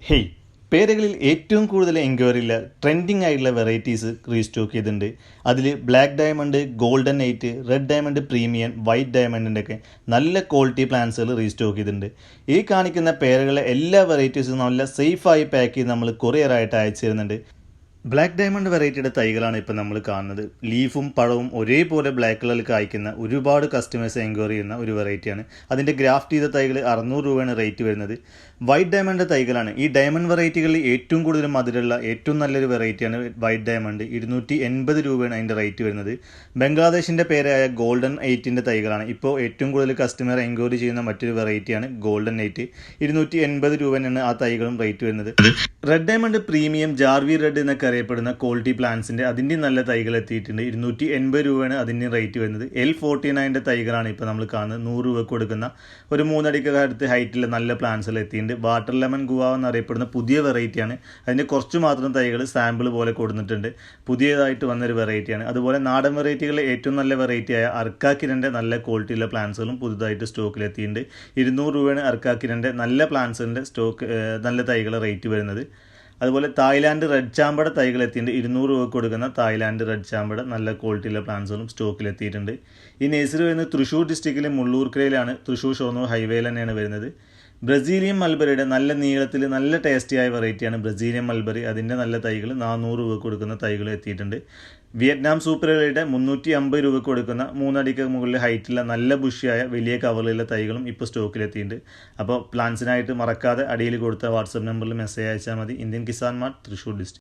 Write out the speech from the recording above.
Hey, പേരുകളിൽ ഏറ്റവും കൂടുതൽ എൻക്വയറിയുള്ള ട്രെൻഡിങ് ആയിട്ടുള്ള വെറൈറ്റീസ് റീസ്റ്റോക്ക് ചെയ്തിട്ടുണ്ട്. അതിൽ black diamond, golden night, red diamond premium, white ഡയമണ്ടിൻ്റെ ഒക്കെ നല്ല ക്വാളിറ്റി പ്ലാന്റ്സുകൾ റീസ്റ്റോക്ക് ചെയ്തിട്ടുണ്ട്. ഈ കാണിക്കുന്ന പേരുകളിലെ എല്ലാ വെറൈറ്റീസും നല്ല സേഫായി പാക്ക് ചെയ്ത് നമ്മൾ കൊറിയറായിട്ട് അയച്ചു തരുന്നുണ്ട്. ബ്ലാക്ക് ഡയമണ്ട് വെറൈറ്റിയുടെ തൈകളാണ് ഇപ്പോൾ നമ്മൾ കാണുന്നത്. ലീഫും പഴവും ഒരേപോലെ ബ്ലാക്ക് കളറിൽ കായ്ക്കുന്ന ഒരുപാട് കസ്റ്റമേഴ്സ് എൻക്വയറി ചെയ്യുന്ന ഒരു വെറൈറ്റിയാണ്. അതിൻ്റെ ഗ്രാഫ്റ്റ് ചെയ്ത തൈകൾ 600 രൂപയാണ് റേറ്റ് വരുന്നത്. വൈറ്റ് ഡയമണ്ട് തൈകളാണ്. ഈ ഡയമണ്ട് വെറൈറ്റികളിൽ ഏറ്റവും കൂടുതൽ മധുരമുള്ള ഏറ്റവും നല്ലൊരു വെറൈറ്റിയാണ് വൈറ്റ് ഡയമണ്ട്. 280 രൂപയാണ് അതിൻ്റെ റേറ്റ് വരുന്നത്. ബംഗ്ലാദേശിൻ്റെ പേരായ ഗോൾഡൻ എയ്റ്റിൻ്റെ തൈകളാണ്. ഇപ്പോൾ ഏറ്റവും കൂടുതൽ കസ്റ്റമർ എൻക്വയറി ചെയ്യുന്ന മറ്റൊരു വെറൈറ്റിയാണ് ഗോൾഡൻ എയ്റ്റ്. 280 രൂപയാണ് ആ തൈകളും റേറ്റ് വരുന്നത്. റെഡ് ഡയമണ്ട് പ്രീമിയം, ജാർവി റെഡ് എന്നൊക്കെ അറിയപ്പെടുന്ന ക്വാളിറ്റി പ്ലാന്റ്സിൻ്റെ അതിൻ്റെ നല്ല തൈകൾ എത്തിയിട്ടുണ്ട്. 280 രൂപയാണ് അതിൻ്റെ റേറ്റ് വരുന്നത്. L49 തൈകളാണ് ഇപ്പോൾ നമ്മൾ കാണുന്നത്. 100 രൂപ കൊടുക്കുന്ന ഒരു 3 അടിക്ക് അടുത്ത് ഹൈറ്റിൽ നല്ല പ്ലാന്റ്സുകൾ എത്തിയിട്ടുണ്ട്. വാട്ടർ ലെമൺ ഗുവാവ എന്നറിയപ്പെടുന്ന പുതിയ വെറൈറ്റിയാണ്. അതിൻ്റെ കുറച്ച് മാത്രം തൈകൾ സാമ്പിൾ പോലെ കൊടുത്തിട്ടുണ്ട്. പുതിയതായിട്ട് വന്നൊരു വെറൈറ്റിയാണ്. അതുപോലെ നാടൻ വെറൈറ്റികളിലെ ഏറ്റവും നല്ല വെറൈറ്റിയായ അർക്കാക്കിരൻ്റെ നല്ല ക്വാളിറ്റിയുള്ള പ്ലാന്റ്സുകളും പുതുതായിട്ട് സ്റ്റോക്കിൽ എത്തിയിട്ടുണ്ട്. 200 രൂപയാണ് അർക്കാക്കിരൻ്റെ നല്ല പ്ലാന്റ്സിൻ്റെ സ്റ്റോക്ക് നല്ല തൈകൾ റേറ്റ് വരുന്നത്. അതുപോലെ തായ്ലാൻഡ് റെഡ് ചാമ്പയുടെ തൈകൾ എത്തിയിട്ടുണ്ട്. 200 രൂപ കൊടുക്കുന്ന തായ്ലാൻഡ് റെഡ് ചാമ്പയുടെ നല്ല ക്വാളിറ്റിയുള്ള പ്ലാന്റ്സുകളും സ്റ്റോക്കിൽ എത്തിയിട്ടുണ്ട്. ഈ നഴ്സറി വരുന്നത് തൃശ്ശൂർ ഡിസ്ട്രിക്റ്റിലെ മുള്ളൂർക്കരയിലാണ്. തൃശ്ശൂർ ഷൊർണൂർ ഹൈവേയിൽ തന്നെയാണ് വരുന്നത്. ബ്രസീലിയൻ മൽബറിയുടെ നല്ല നീളത്തിൽ നല്ല ടേസ്റ്റിയായ വെറൈറ്റിയാണ് ബ്രസീലിയൻ മൽബറി. അതിൻ്റെ നല്ല തൈകൾ 400 രൂപ കൊടുക്കുന്ന തൈകൾ എത്തിയിട്ടുണ്ട്. വിയറ്റ്നാം സൂപ്പറുകളുടെ 350 രൂപ കൊടുക്കുന്ന 3 അടിക്ക് മുകളിൽ ഹൈറ്റുള്ള നല്ല ബുഷിയായ വലിയ കവറിലുള്ള തൈകളും ഇപ്പോൾ സ്റ്റോക്കിലെത്തിയിട്ടുണ്ട്. അപ്പോൾ പ്ലാന്റ്സിനായിട്ട് മറക്കാതെ അടിയിൽ കൊടുത്ത വാട്സപ്പ് നമ്പറിൽ മെസ്സേജ് അയച്ചാൽ മതി. Indian Kisan mart, Thrissur district.